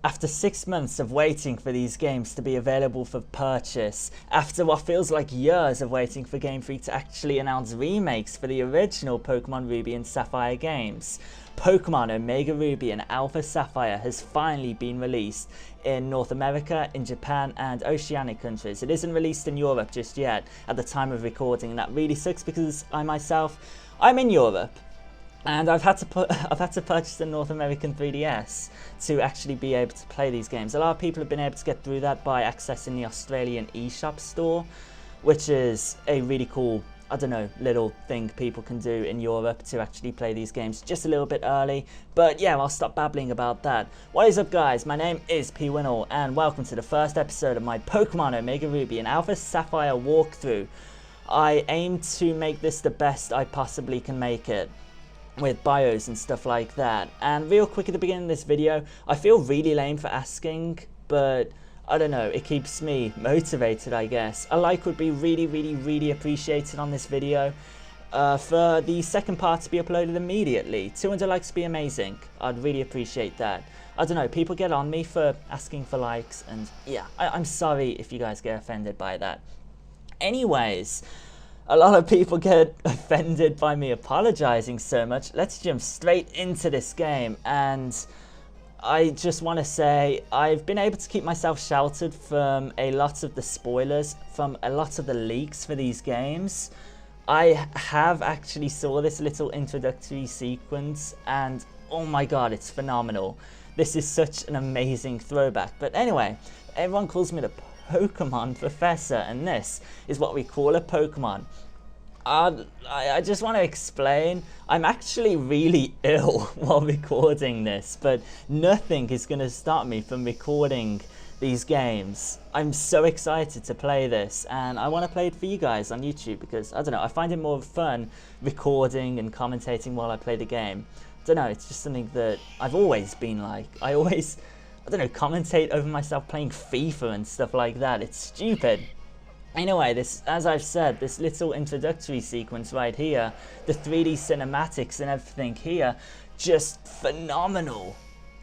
After 6 months of waiting for these games to be available for purchase, after what feels like years of waiting for Game Freak to actually announce remakes for the original Pokemon Ruby and Sapphire games, Pokemon Omega Ruby and Alpha Sapphire has finally been released in North America, in Japan and Oceanic countries. It isn't released in Europe just yet at the time of recording, and that really sucks because I'm in Europe. And I've had to purchase the North American 3DS to actually be able to play these games. A lot of people have been able to get through that by accessing the Australian eShop store, which is a really cool, I don't know, little thing people can do in Europe to actually play these games just a little bit early. But yeah, I'll stop babbling about that. What is up, guys? My name is P Winnell, and welcome to the first episode of my Pokemon Omega Ruby and Alpha Sapphire walkthrough. I aim to make this the best I possibly can make it, with bios and stuff like that. And real quick at the beginning of this video, I feel really lame for asking, but I don't know, it keeps me motivated, I guess. A like would be really appreciated on this video. For the second part to be uploaded immediately, 200 likes would be amazing. I'd really appreciate that. I don't know, people get on me for asking for likes, and yeah, I'm sorry if you guys get offended by that. Anyways, a lot of people get offended by me apologizing so much. Let's jump straight into this game, and I just want to say I've been able to keep myself sheltered from a lot of the spoilers, from a lot of the leaks for these games. I have actually saw this little introductory sequence, and oh my god, it's phenomenal. This is such an amazing throwback. But anyway, everyone calls me the Pokemon Professor, and this is what we call a Pokemon. I just want to explain, I'm actually really ill while recording this, but nothing is going to stop me from recording these games. I'm so excited to play this, and I want to play it for you guys on YouTube because, I don't know, I find it more fun recording and commentating while I play the game. I don't know, it's just something that I've always been like. I don't know, commentate over myself playing FIFA and stuff like that. It's stupid. Anyway, this, as I've said, this little introductory sequence right here, the 3D cinematics and everything here, just phenomenal.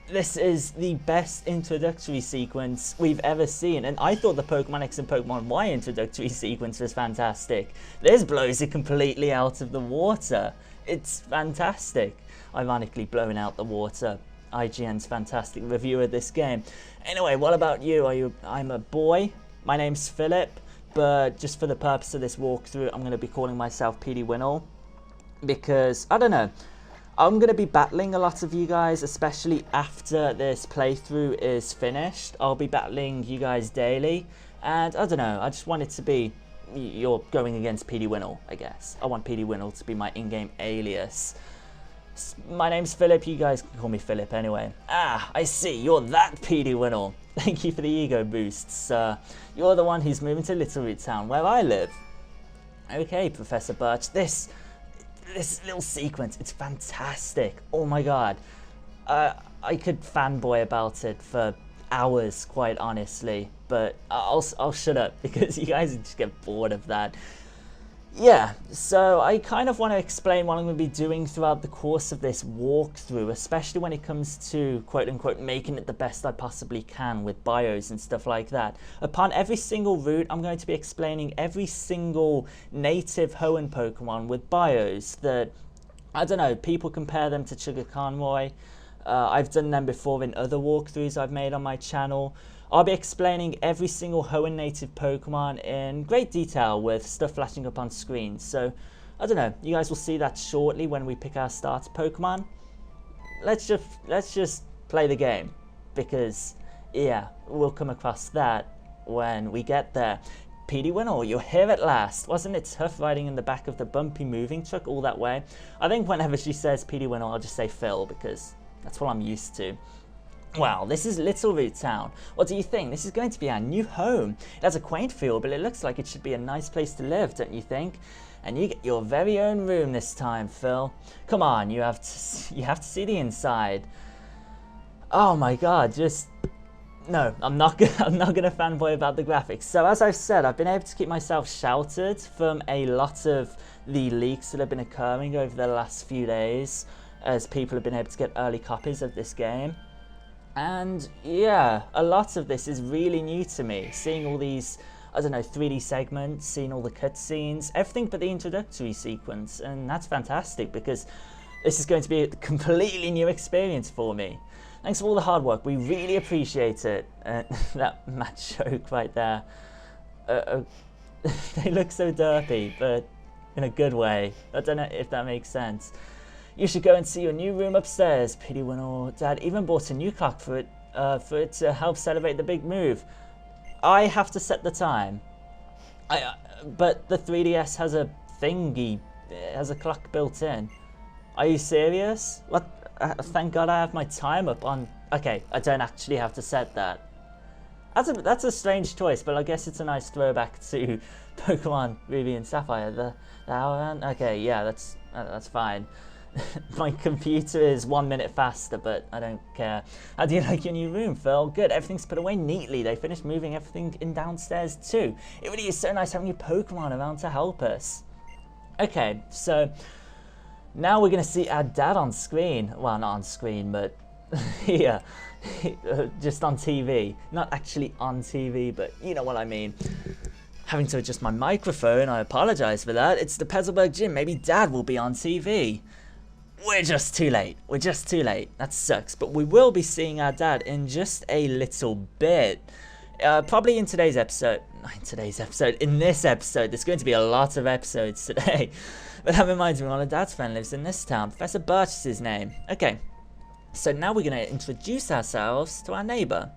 This is the best introductory sequence we've ever seen, and I thought the Pokemon X and Pokemon Y introductory sequence was fantastic. This blows it completely out of the water. It's fantastic. Ironically blown out the water. IGN's fantastic review of this game. Anyway, what about you? I'm a boy. My name's Philip. But just for the purpose of this walkthrough, I'm going to be calling myself PD Winnell, because, I don't know, I'm going to be battling a lot of you guys, especially after this playthrough is finished. I'll be battling you guys daily, and I don't know, I just want it to be, you're going against PD Winnell, I guess. I want PD Winnell to be my in-game alias. My name's Philip, you guys can call me Philip anyway. Ah, I see, you're that PD Winnell. Thank you for the ego boosts. You're the one who's moving to Littleroot Town, where I live. Okay, Professor Birch, this little sequence, it's fantastic. Oh my god. I could fanboy about it for hours, quite honestly, but I'll shut up because you guys just get bored of that. Yeah, so I kind of want to explain what I'm going to be doing throughout the course of this walkthrough, especially when it comes to quote-unquote making it the best I possibly can with bios and stuff like that. Upon every single route, I'm going to be explaining every single native Hoenn Pokemon with bios that, I don't know, people compare them to Sugar Conroy. I've done them before in other walkthroughs I've made on my channel. I'll be explaining every single Hoenn native Pokemon in great detail with stuff flashing up on screen. So, I don't know, you guys will see that shortly when we pick our starter Pokemon. Let's just play the game, because, yeah, we'll come across that when we get there. PD Winnell, you're here at last. Wasn't it tough riding in the back of the bumpy moving truck all that way? I think whenever she says PD Winnell, I'll just say Phil, because that's what I'm used to. Wow, this is Littleroot Town. What do you think? This is going to be our new home. It has a quaint feel, but it looks like it should be a nice place to live, don't you think? And you get your very own room this time, Phil. Come on, you have to see the inside. Oh my god, just no, I'm not gonna fanboy about the graphics. So as I've said, I've been able to keep myself sheltered from a lot of the leaks that have been occurring over the last few days, as people have been able to get early copies of this game. And yeah, a lot of this is really new to me. Seeing all these, I don't know, 3D segments, seeing all the cutscenes, everything but the introductory sequence. And that's fantastic because this is going to be a completely new experience for me. Thanks for all the hard work. We really appreciate it. That match joke right there. They look so derpy, but in a good way. I don't know if that makes sense. You should go and see your new room upstairs. Pity Winnow. Dad even bought a new clock for it to help celebrate the big move. I have to set the time. But the 3DS has a thingy. It has a clock built in. Are you serious? What? Thank God I have my time up on... Okay, I don't actually have to set that. That's a strange choice, but I guess it's a nice throwback to Pokemon Ruby and Sapphire. The hour hand? Okay, yeah, that's fine. My computer is 1 minute faster, but I don't care. How do you like your new room, Phil? Good, everything's put away neatly. They finished moving everything in downstairs too. It really is so nice having your Pokemon around to help us. Okay, so now we're going to see our dad on screen. Well, not on screen, but here. Just on TV. Not actually on TV, but you know what I mean. Having to adjust my microphone, I apologize for that. It's the Petalburg gym. Maybe Dad will be on TV. We're just too late. We're just too late. That sucks. But we will be seeing our dad in just a little bit. Probably in today's episode. Not in today's episode. In this episode. There's going to be a lot of episodes today. But that reminds me, one of Dad's friends lives in this town. Professor Birch is his name. Okay. So now we're going to introduce ourselves to our neighbor.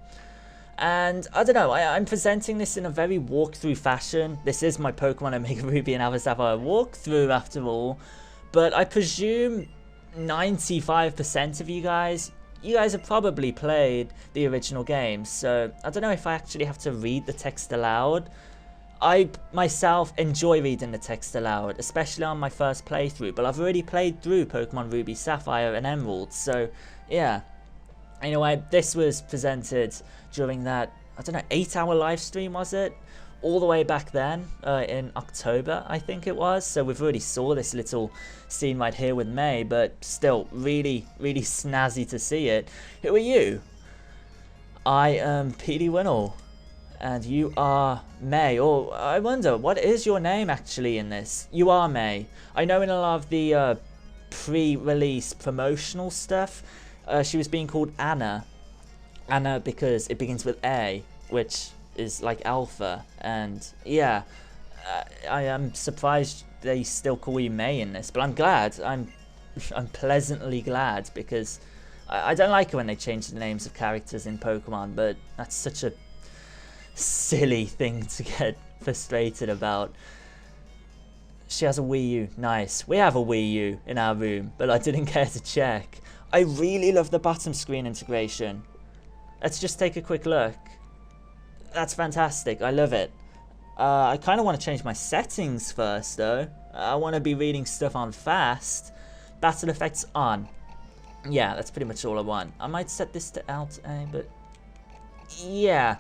And I don't know, I'm presenting this in a very walkthrough fashion. This is my Pokemon Omega Ruby and Alpha Sapphire walkthrough after all. But I presume 95% of you guys have probably played the original game. So I don't know if I actually have to read the text aloud. I myself enjoy reading the text aloud, especially on my first playthrough. But I've already played through Pokemon Ruby, Sapphire and Emerald. So yeah. Anyway, this was presented during that, I don't know, 8-hour live stream, was it? All the way back then, in October, I think it was. So we've already saw this little scene right here with May, but still really, really snazzy to see it. Who are you? I am Petey Winnell, and you are May. Or I wonder, what is your name actually in this? You are May. I know in a lot of the pre-release promotional stuff, she was being called Anna. Anna because it begins with A, which is like Alpha. And yeah, I am surprised they still call you May in this. But I'm glad. I'm pleasantly glad because I don't like it when they change the names of characters in Pokemon. But that's such a silly thing to get frustrated about. She has a Wii U. Nice. We have a Wii U in our room, but I didn't care to check. I really love the bottom screen integration. Let's just take a quick look. That's fantastic. I love it. I kind of want to change my settings first, though. I want to be reading stuff on fast. Battle effects on. Yeah, that's pretty much all I want. I might set this to Alt A, but yeah.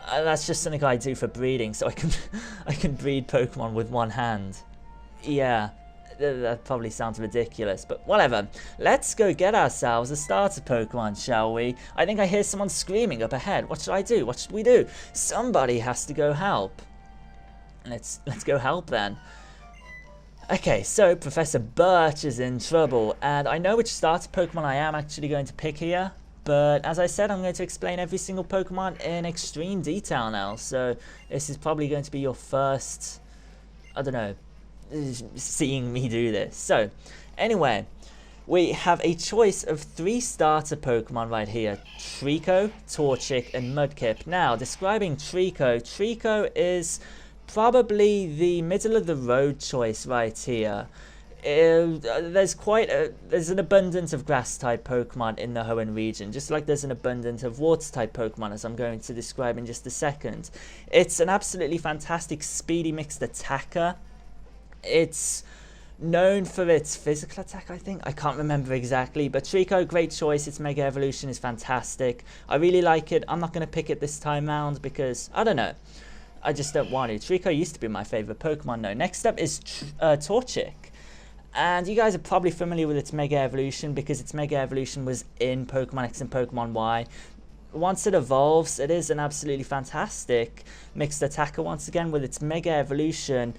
That's just something I do for breeding, so I can breed Pokemon with one hand. Yeah. That probably sounds ridiculous, but whatever. Let's go get ourselves a starter Pokemon, shall we? I think I hear someone screaming up ahead. What should I do? What should we do? Somebody has to go help. Let's go help then. Okay, so Professor Birch is in trouble, and I know which starter Pokemon I am actually going to pick here. But as I said, I'm going to explain every single Pokemon in extreme detail now. So this is probably going to be your first, I don't know, seeing me do this. So anyway, we have a choice of 3 starter Pokemon right here: Trico, Torchic and Mudkip. Now describing Trico is probably the middle of the road choice right here. There's an abundance of grass type Pokemon in the Hoenn region, just like there's an abundance of water type Pokemon, as I'm going to describe in just a second. It's an absolutely fantastic speedy mixed attacker. It's known for its physical attack, I think. I can't remember exactly, but Trico, great choice. Its Mega Evolution is fantastic. I really like it. I'm not going to pick it this time round because, I don't know, I just don't want to. Trico used to be my favourite Pokemon though. Next up is Torchic. And you guys are probably familiar with its Mega Evolution because its Mega Evolution was in Pokemon X and Pokemon Y. Once it evolves, it is an absolutely fantastic mixed attacker once again. With its Mega Evolution,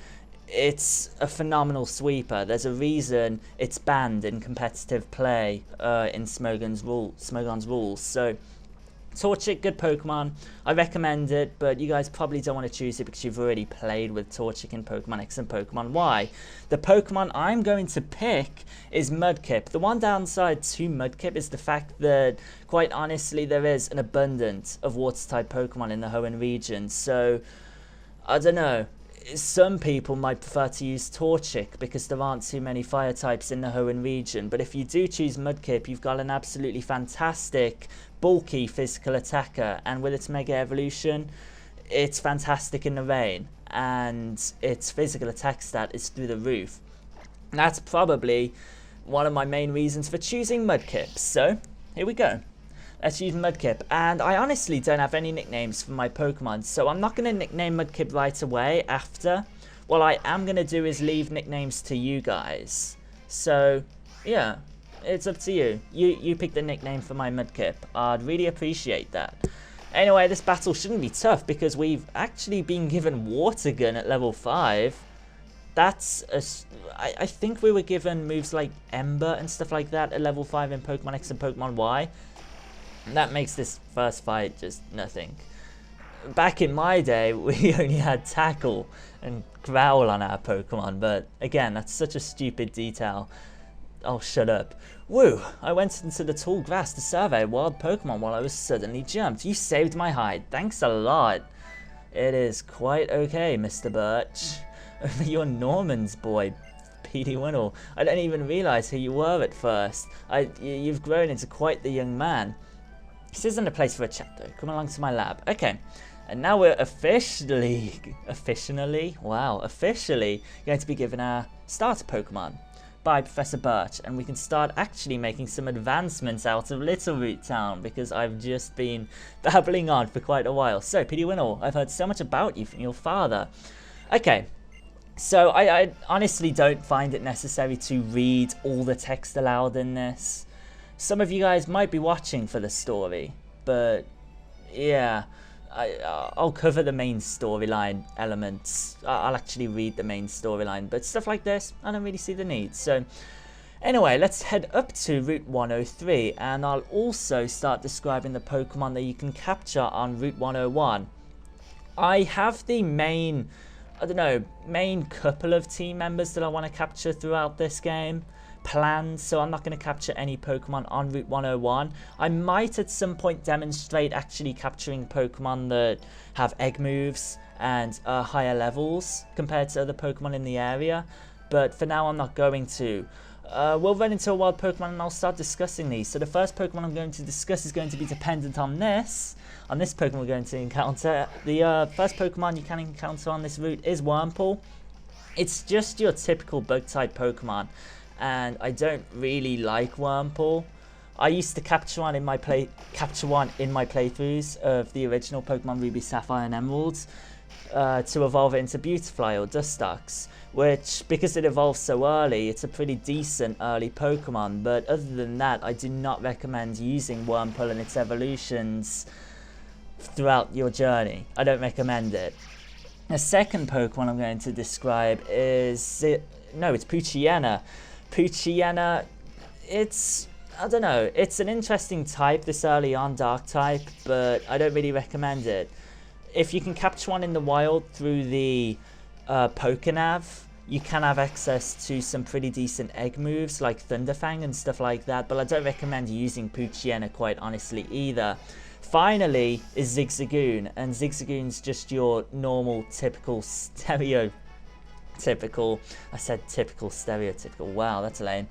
it's a phenomenal sweeper. There's a reason it's banned in competitive play in Smogon's rules. So Torchic, good Pokemon. I recommend it, but you guys probably don't want to choose it because you've already played with Torchic in Pokemon X and Pokemon Y. The Pokemon I'm going to pick is Mudkip. The one downside to Mudkip is the fact that, quite honestly, there is an abundance of Water-type Pokemon in the Hoenn region. So, I don't know. Some people might prefer to use Torchic because there aren't too many fire types in the Hoenn region, but if you do choose Mudkip, you've got an absolutely fantastic bulky physical attacker, and with its Mega Evolution, it's fantastic in the rain, and its physical attack stat is through the roof. And that's probably one of my main reasons for choosing Mudkip. So here we go. Let's use Mudkip, and I honestly don't have any nicknames for my Pokemon, so I'm not going to nickname Mudkip right away after. What I am going to do is leave nicknames to you guys. So, yeah, it's up to you. You pick the nickname for my Mudkip. I'd really appreciate that. Anyway, this battle shouldn't be tough because we've actually been given Water Gun at level 5. That's I think we were given moves like Ember and stuff like that at level 5 in Pokemon X and Pokemon Y. That makes this first fight just nothing. Back in my day, we only had Tackle and Growl on our Pokemon, but again, that's such a stupid detail. Oh, shut up. Woo! I went into the tall grass to survey a wild Pokemon while I was suddenly jumped. You saved my hide. Thanks a lot. It is quite okay, Mr. Birch. You're Norman's boy, Petey Winnell. I don't even realise who you were at first. You've grown into quite the young man. This isn't a place for a chat though. Come along to my lab. Okay. And now we're officially going to be given our starter Pokemon by Professor Birch. And we can start actually making some advancements out of Littleroot Town because I've just been babbling on for quite a while. So, Petey Winnell, I've heard so much about you from your father. Okay. So, I honestly don't find it necessary to read all the text aloud in this. Some of you guys might be watching for the story, but yeah, I'll cover the main storyline elements. I'll actually read the main storyline, but stuff like this, I don't really see the need. So anyway, let's head up to Route 103, and I'll also start describing the Pokemon that you can capture on Route 101. I have the main couple of team members that I want to capture throughout this game planned, so I'm not going to capture any Pokemon on Route 101. I might at some point demonstrate actually capturing Pokemon that have egg moves and higher levels compared to other Pokemon in the area, but for now I'm not going to. We'll run into a wild Pokemon and I'll start discussing these. So the first Pokemon I'm going to discuss is going to be dependent on this Pokemon we're going to encounter. The first Pokemon you can encounter on this route is Wurmple. It's just your typical bug-type Pokemon, and I don't really like Wurmple. I used to capture one in my playthroughs of the original Pokemon Ruby, Sapphire and Emerald to evolve it into Beautifly or Dustox, which, because it evolves so early, it's a pretty decent early Pokemon, but other than that, I do not recommend using Wurmple and its evolutions throughout your journey. I don't recommend it. The second Pokemon I'm going to describe is, it's Poochyena. Poochyena, I don't know, it's an interesting type this early on, dark type, but I don't really recommend it. If you can capture one in the wild through the Pokénav, you can have access to some pretty decent egg moves like Thunderfang and stuff like that, but I don't recommend using Poochyena quite honestly either. Finally is Zigzagoon, and Zigzagoon's just your normal, typical, stereotypical, I said typical, stereotypical, wow, that's lame.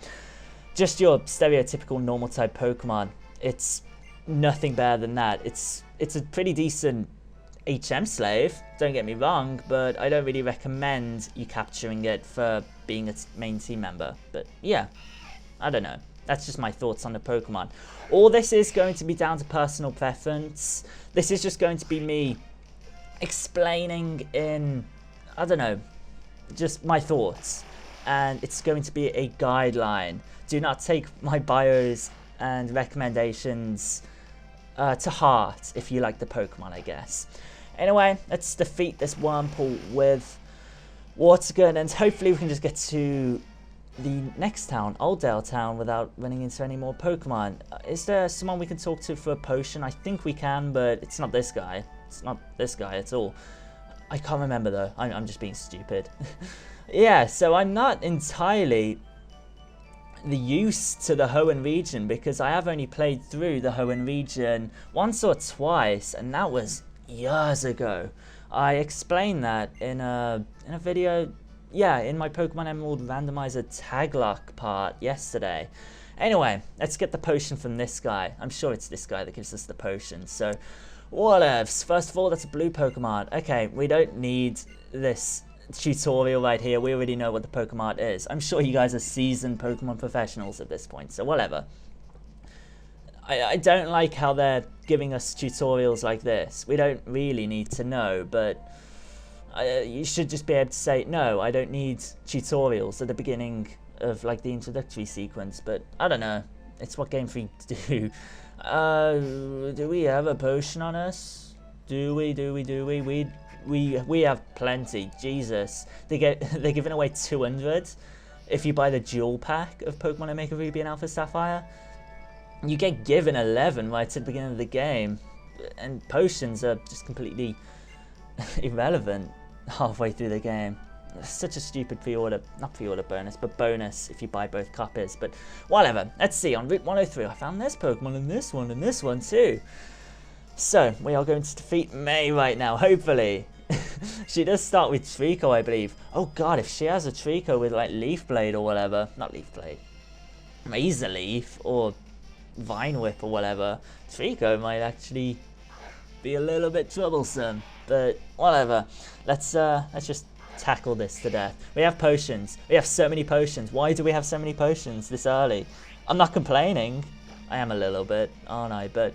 Just your stereotypical normal type Pokemon. It's nothing better than that. It's a pretty decent HM slave, don't get me wrong, but I don't really recommend you capturing it for being its main team member. But yeah, I don't know. That's just my thoughts on the Pokemon. All this is going to be down to personal preference. This is just going to be me explaining in, I don't know, just my thoughts. and it's going to be a guideline. Do not take my bios and recommendations to heart if you like the Pokemon, I guess. Anyway, let's defeat this Wurmple with water gun, and hopefully we can just get to the next town, Oldale Town, without running into any more Pokemon. Is there someone we can talk to for a potion? I think we can, but it's not this guy. It's not this guy at all. I can't remember though. I'm just being stupid. Yeah, so I'm not entirely used to the Hoenn region, because I have only played through the Hoenn region once or twice, and that was years ago. I explained that in a video, yeah, in my Pokemon Emerald Randomizer Taglock part yesterday. Anyway, let's get the potion from this guy. I'm sure it's this guy that gives us the potion. So, whatevs. First of all, that's a blue Pokemon. Okay, we don't need this tutorial right here. We already know what the Pokemon is. I'm sure you guys are seasoned Pokemon professionals at this point, so whatever. I don't like how they're giving us tutorials like this. We don't really need to know, but you should just be able to say, no, I don't need tutorials at the beginning of like the introductory sequence, but I don't know. It's what Game Freak do. Do we have a potion on us? Do we? We have plenty. Jesus. They're giving away 200 if you buy the dual pack of Pokemon Omega Ruby and Alpha Sapphire. You get given 11 right at the beginning of the game, and potions are just completely irrelevant halfway through the game. It's such a stupid pre-order, not pre-order bonus, but bonus if you buy both copies. But whatever. Let's see, on Route 103 I found this Pokemon and this one too. So, we are going to defeat May right now, hopefully. She does start with Trico, I believe. Oh god, if she has a Trico with like Leaf Blade or whatever, not Leaf Blade, Razor Leaf or Vine Whip or whatever, Trico might actually be a little bit troublesome, but whatever. Let's just tackle this to death. We have potions. We have so many potions. Why do we have so many potions this early? I'm not complaining. I am a little bit, aren't I? But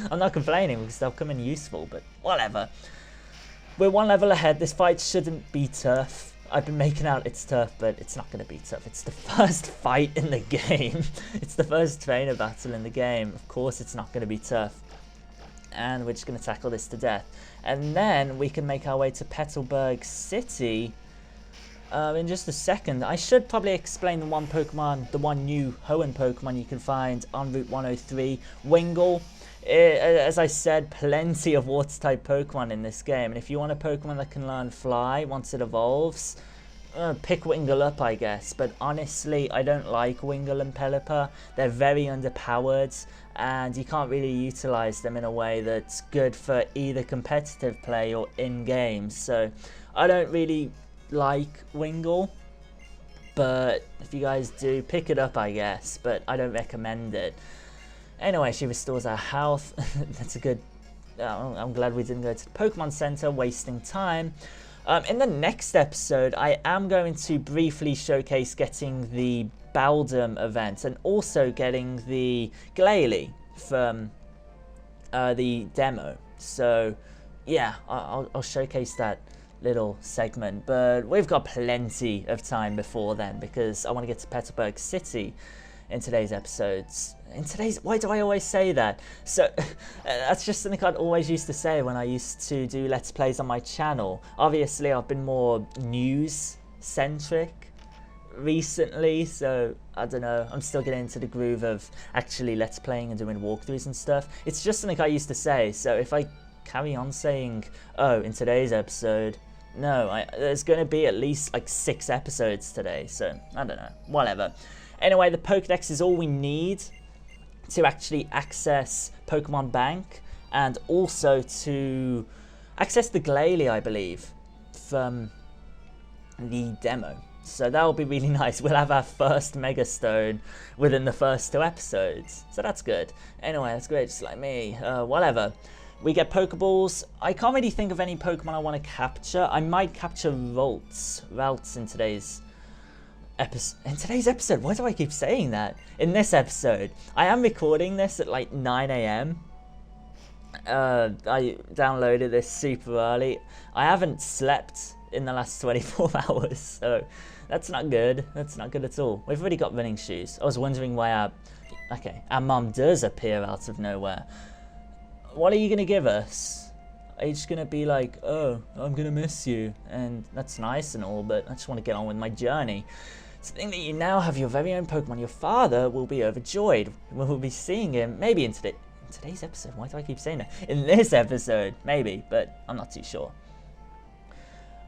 I'm not complaining because they'll come in useful, but whatever. We're one level ahead. This fight shouldn't be tough. I've been making out it's tough, but it's not going to be tough. It's the first fight in the game. It's the first trainer battle in the game. Of course it's not going to be tough. And we're just going to tackle this to death. And then we can make our way to Petalburg City in just a second. I should probably explain the one Pokemon, the one new Hoenn Pokemon you can find on Route 103, Wingull. As I said, plenty of water-type Pokemon in this game, and if you want a Pokemon that can learn Fly once it evolves, pick Wingull up, I guess. But honestly, I don't like Wingull and Pelipper. They're very underpowered, and you can't really utilize them in a way that's good for either competitive play or in-game. So I don't really like Wingull, but if you guys do, pick it up, I guess, but I don't recommend it. Anyway, she restores our health. That's a good... I'm glad we didn't go to the Pokemon Center, wasting time. In the next episode, I am going to briefly showcase getting the Baldum event and also getting the Glalie from the demo. So, yeah, I'll showcase that little segment. But we've got plenty of time before then because I want to get to Petalburg City in today's episodes. Why do I always say that? So that's just something I'd always used to say when I used to do Let's Plays on my channel. Obviously I've been more news centric recently, so I don't know, I'm still getting into the groove of actually Let's Playing and doing walkthroughs and stuff. It's just something I used to say, so if I carry on saying, oh, in today's episode, no, there's going to be at least like 6 episodes today, so I don't know, whatever. Anyway, the Pokedex is all we need to actually access Pokemon Bank and also to access the Glalie, I believe, from the demo. So that'll be really nice. We'll have our first Mega Stone within the first 2 episodes. So that's good. Anyway, that's great, just like me. Whatever. We get Pokeballs. I can't really think of any Pokemon I want to capture. I might capture Ralts in today's episode. Why do I keep saying that? In this episode. I am recording this at like 9 AM. I downloaded this super early. I haven't slept in the last 24 hours, so That's not good. That's not good at all. We've already got running shoes. I was wondering why our mum does appear out of nowhere. What are you going to give us? Are you just going to be like, oh, I'm going to miss you? And that's nice and all, but I just want to get on with my journey. To think that you now have your very own Pokemon. Your father will be overjoyed. We'll be seeing him maybe in today's episode. Why do I keep saying that? In this episode, maybe, but I'm not too sure.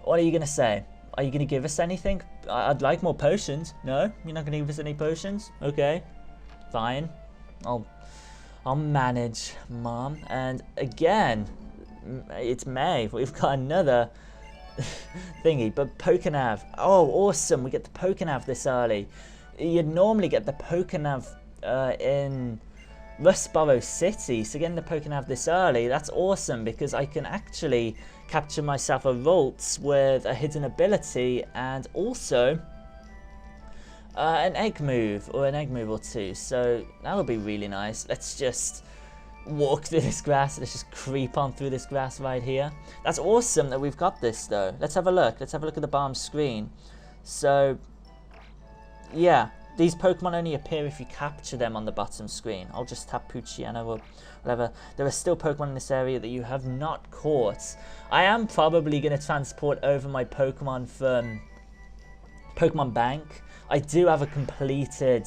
What are you going to say? Are you going to give us anything? I'd like more potions. No? You're not going to give us any potions? Okay. Fine. I'll manage, Mom. And again, it's May. We've got another thingy. But Pokénav. Oh, awesome. We get the Pokénav this early. You'd normally get the Pokénav in Rustboro City. So getting the Pokénav this early, that's awesome because I can actually capture myself a Ralts with a hidden ability and also an egg move or two. So that'll be really nice. Let's just walk through this grass. Let's just creep on through this grass right here. That's awesome that we've got this though. Let's have a look. Let's have a look at the bottom screen. So yeah, these Pokemon only appear if you capture them on the bottom screen. I'll just tap Poochyena or whatever. There are still Pokemon in this area that you have not caught. I am probably going to transport over my Pokemon from Pokemon Bank. I do have a completed,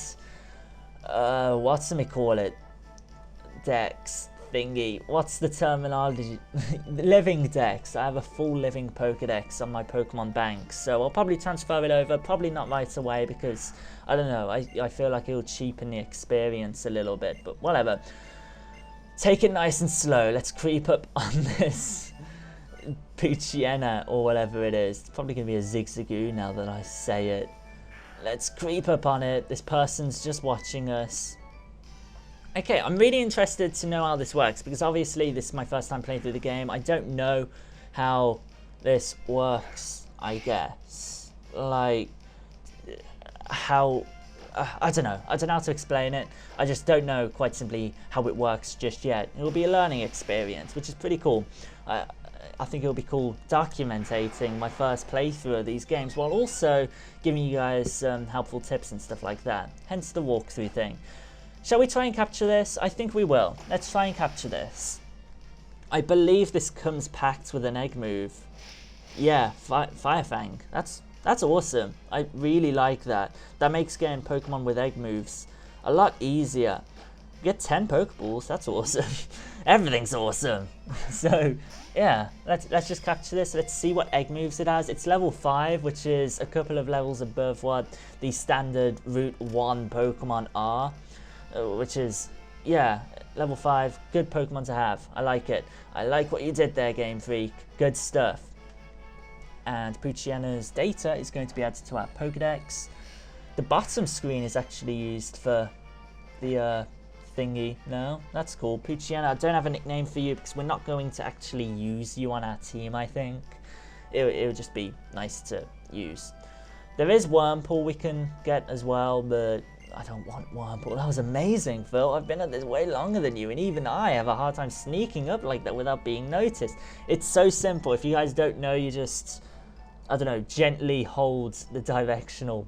dex thingy. What's the terminology? Living dex. I have a full living Pokedex on my Pokemon Bank. So I'll probably transfer it over. Probably not right away because, I don't know, I feel like it'll cheapen the experience a little bit. But whatever. Take it nice and slow. Let's creep up on this Poochyena or whatever it is. It's probably going to be a Zigzagoon now that I say it. Let's creep up on it. This person's just watching us. Okay, I'm really interested to know how this works because obviously this is my first time playing through the game. I don't know how this works, I guess. Like, how... I don't know. I don't know how to explain it. I just don't know quite simply how it works just yet. It will be a learning experience, which is pretty cool. I think it'll be cool documenting my first playthrough of these games while also giving you guys some helpful tips and stuff like that. Hence the walkthrough thing. Shall we try and capture this? I think we will. Let's try and capture this. I believe this comes packed with an egg move. Yeah, Firefang. That's awesome. I really like that. That makes getting Pokemon with egg moves a lot easier. Get 10 Pokeballs. That's awesome. Everything's awesome. So yeah, let's just capture this. Let's see what egg moves it has. It's level 5, which is a couple of levels above what the standard Route 1 Pokemon are. Which is, yeah, level 5. Good Pokemon to have. I like it. I like what you did there, Game Freak. Good stuff. And Poochyena's data is going to be added to our Pokedex. The bottom screen is actually used for the thingy. No, that's cool. Poochyena, I don't have a nickname for you because we're not going to actually use you on our team, I think. It would just be nice to use. There is Wurmple we can get as well, but I don't want Wurmple. That was amazing, Phil. I've been at this way longer than you, and even I have a hard time sneaking up like that without being noticed. It's so simple. If you guys don't know, you just, I don't know, gently hold the directional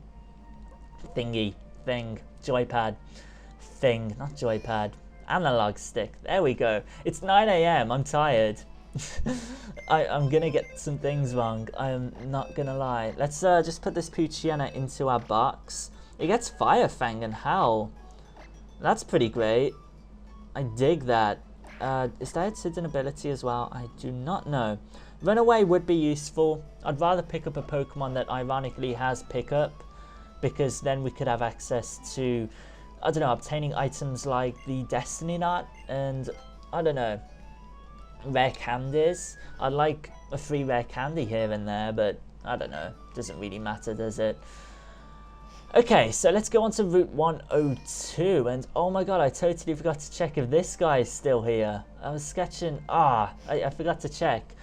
thingy, joypad, not joypad, analog stick. There we go. It's 9 AM. I'm tired. I'm gonna get some things wrong. I'm not gonna lie. Let's just put this Poochyena into our box. It gets Firefang and Howl. That's pretty great. I dig that. Is that its hidden ability as well? I do not know. Runaway would be useful. I'd rather pick up a Pokemon that ironically has pickup, because then we could have access to, I don't know, obtaining items like the Destiny Knot and, I don't know, rare candies. I'd like a free rare candy here and there, but I don't know. Doesn't really matter, does it? Okay, so let's go on to Route 102, and oh my god, I totally forgot to check if this guy is still here. I was sketching, I forgot to check.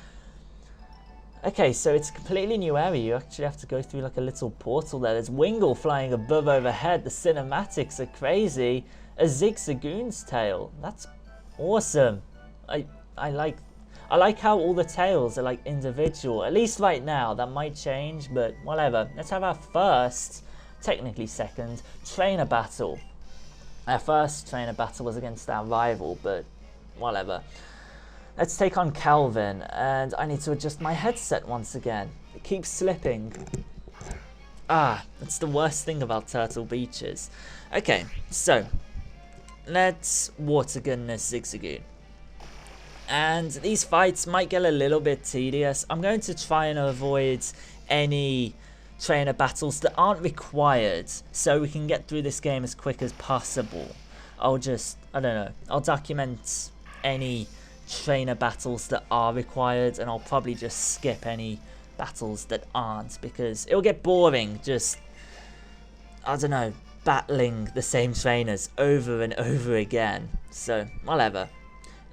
Okay, so it's a completely new area. You actually have to go through like a little portal there. There's Wingull flying above overhead. The cinematics are crazy. A Zigzagoon's tail. That's awesome. I I like how all the tails are like individual, at least right now. That might change, but whatever. Let's have our first, technically second, trainer battle. Our first trainer battle was against our rival, but whatever. Let's take on Calvin, and I need to adjust my headset once again. It keeps slipping. That's the worst thing about Turtle Beaches. Okay, so let's water gun this Zigzagoon. And these fights might get a little bit tedious. I'm going to try and avoid any trainer battles that aren't required, so we can get through this game as quick as possible. I don't know, I'll document any trainer battles that are required, and I'll probably just skip any battles that aren't, because it'll get boring just, I don't know, battling the same trainers over and over again. So whatever.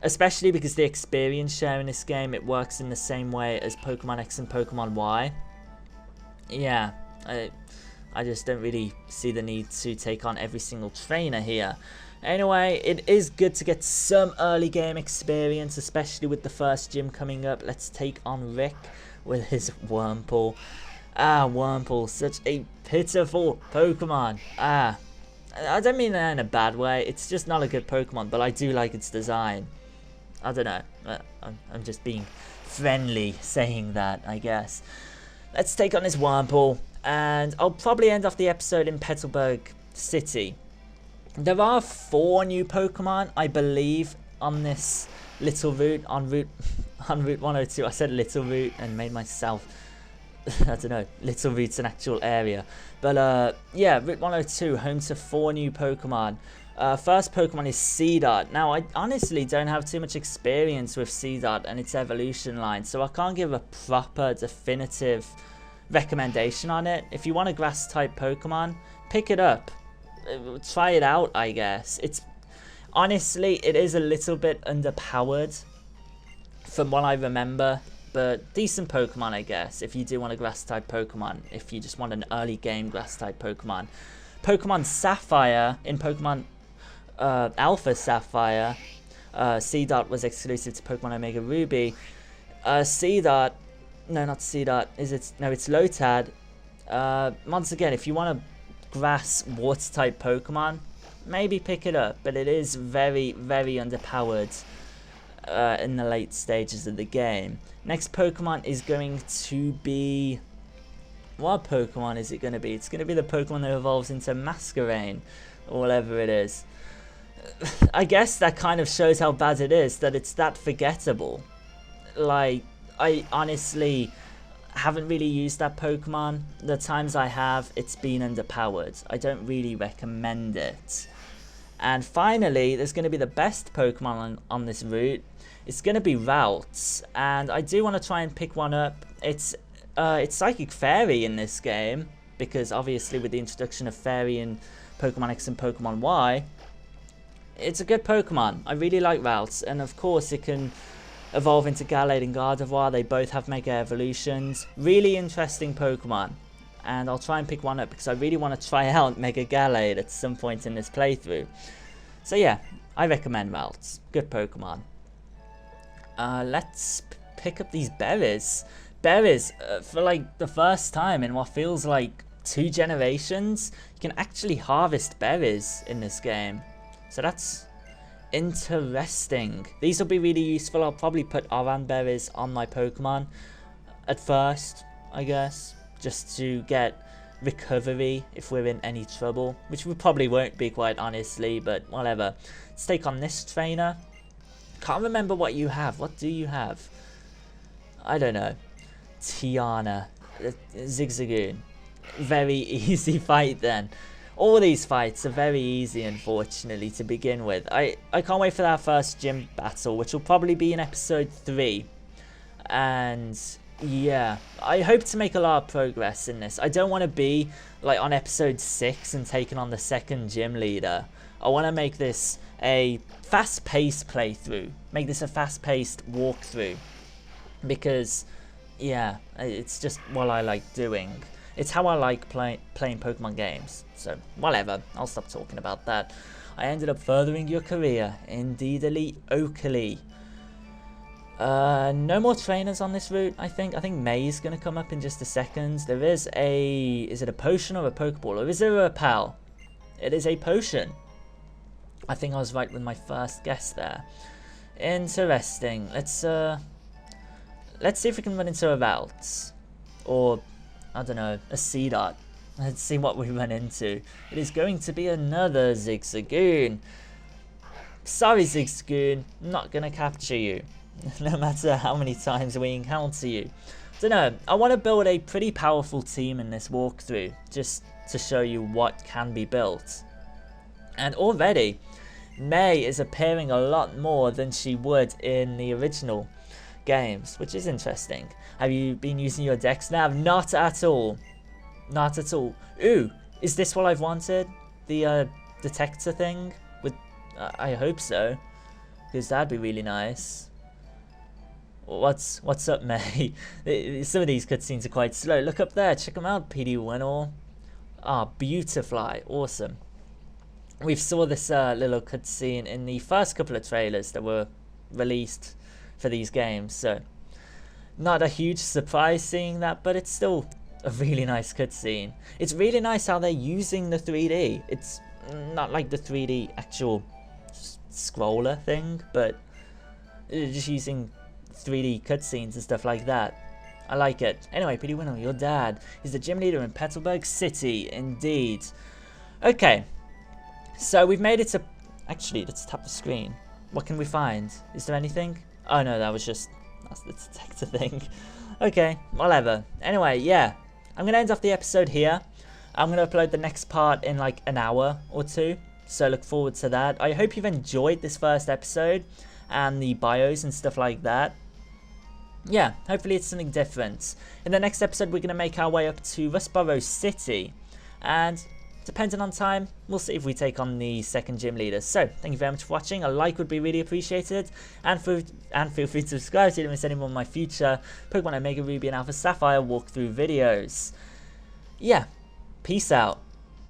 Especially because the experience share in this game, it works in the same way as Pokemon X and Pokemon Y. Yeah, I just don't really see the need to take on every single trainer here. Anyway, it is good to get some early game experience, especially with the first gym coming up. Let's take on Rick with his Wurmple. Wurmple, such a pitiful Pokemon. I don't mean that in a bad way, it's just not a good Pokemon, but I do like its design. I don't know, I'm just being friendly saying that, I guess. Let's take on this Wurmple, and I'll probably end off the episode in Petalburg City. There are 4 new Pokemon, I believe, on this Littleroot, on Route 102. I said Littleroot and made myself, I don't know, Littleroot's an actual area. But yeah, Route 102, home to 4 new Pokemon. First Pokemon is Seedot. Now, I honestly don't have too much experience with Seedot and its evolution line, so I can't give a proper, definitive recommendation on it. If you want a Grass-type Pokemon, pick it up. Try it out, I guess. Honestly, it is a little bit underpowered from what I remember, but decent Pokemon, I guess, if you do want a Grass-type Pokemon, if you just want an early game Grass-type Pokemon. Pokemon Sapphire, in Pokemon Alpha Sapphire, Seedot was exclusive to Pokemon Omega Ruby. Seedot, no, not Seedot, it's Lotad. Once again, if you want a Grass Water-type Pokemon, maybe pick it up, but it is very, very underpowered in the late stages of the game. Next Pokemon is going to be... What Pokemon is it going to be? It's going to be the Pokemon that evolves into Masquerain, or whatever it is. I guess that kind of shows how bad it is, that it's that forgettable. Like, I honestly haven't really used that Pokemon. The times I have, it's been underpowered. I don't really recommend it. And finally, there's going to be the best Pokemon on this route. It's going to be Routes, and I do want to try and pick one up. It's Psychic Fairy in this game, because obviously with the introduction of Fairy in Pokemon X and Pokemon Y, it's a good Pokemon. I really like Routes, and of course it can evolve into Gallade and Gardevoir. They both have Mega Evolutions. Really interesting Pokemon, and I'll try and pick one up because I really want to try out Mega Gallade at some point in this playthrough. So yeah, I recommend Routes. Good Pokemon. Let's pick up these berries. Berries, for like the first time in what feels like 2 generations, you can actually harvest berries in this game. So that's interesting. These will be really useful. I'll probably put Oran berries on my Pokemon at first, I guess, just to get recovery if we're in any trouble, which we probably won't be, quite honestly, but whatever. Let's take on this trainer. Can't remember what you have. What do you have? I don't know. Tiana, Zigzagoon. Very easy fight then. All these fights are very easy, unfortunately, to begin with. I can't wait for that first gym battle, which will probably be in episode 3. And yeah, I hope to make a lot of progress in this. I don't want to be like on episode 6 and taking on the second gym leader. I want to make this a fast-paced playthrough. Make this a fast-paced walkthrough. Because, yeah, it's just what I like doing. It's how I like playing Pokemon games. So, whatever. I'll stop talking about that. I ended up furthering your career. Indeedly, Oakley. No more trainers on this route, I think. I think May's going to come up in just a second. There is a... Is it a potion or a Pokeball? Or is there a pal? It is a potion. I think I was right with my first guess there. Interesting. Let's see if we can run into a route. Or, I don't know, a Seedot. Let's see what we run into. It is going to be another Zigzagoon. Sorry, Zigzagoon. I'm not going to capture you. No matter how many times we encounter you. Don't know. I want to build a pretty powerful team in this walkthrough. Just to show you what can be built. And already, May is appearing a lot more than she would in the original games, which is interesting. Have you been using your Dex nav? Not at all. Not at all. Ooh, is this what I've wanted? The detector thing? With I hope so, because that'd be really nice. What's up, May? Some of these cutscenes are quite slow. Look up there. Check them out, PD Winnow. Ah, Beautifly. Awesome. We saw this little cutscene in the first couple of trailers that were released for these games, so not a huge surprise seeing that, but it's still a really nice cutscene. It's really nice how they're using the 3D. It's not like the 3D actual scroller thing, but just using 3D cutscenes and stuff like that. I like it. Anyway, PD Winnow, your dad is the gym leader in Petalburg City, indeed. Okay, so we've made it to... Actually, let's tap the screen. What can we find? Is there anything? Oh no, that was just... That's the detector thing. Okay, whatever. Anyway, yeah. I'm going to end off the episode here. I'm going to upload the next part in like an hour or two. So look forward to that. I hope you've enjoyed this first episode. And the bios and stuff like that. Yeah, hopefully it's something different. In the next episode, we're going to make our way up to Rustboro City. And... depending on time, we'll see if we take on the second gym leader. So, thank you very much for watching. A like would be really appreciated. And feel free to subscribe so you don't miss any more of my future Pokemon Omega Ruby and Alpha Sapphire walkthrough videos. Yeah, peace out.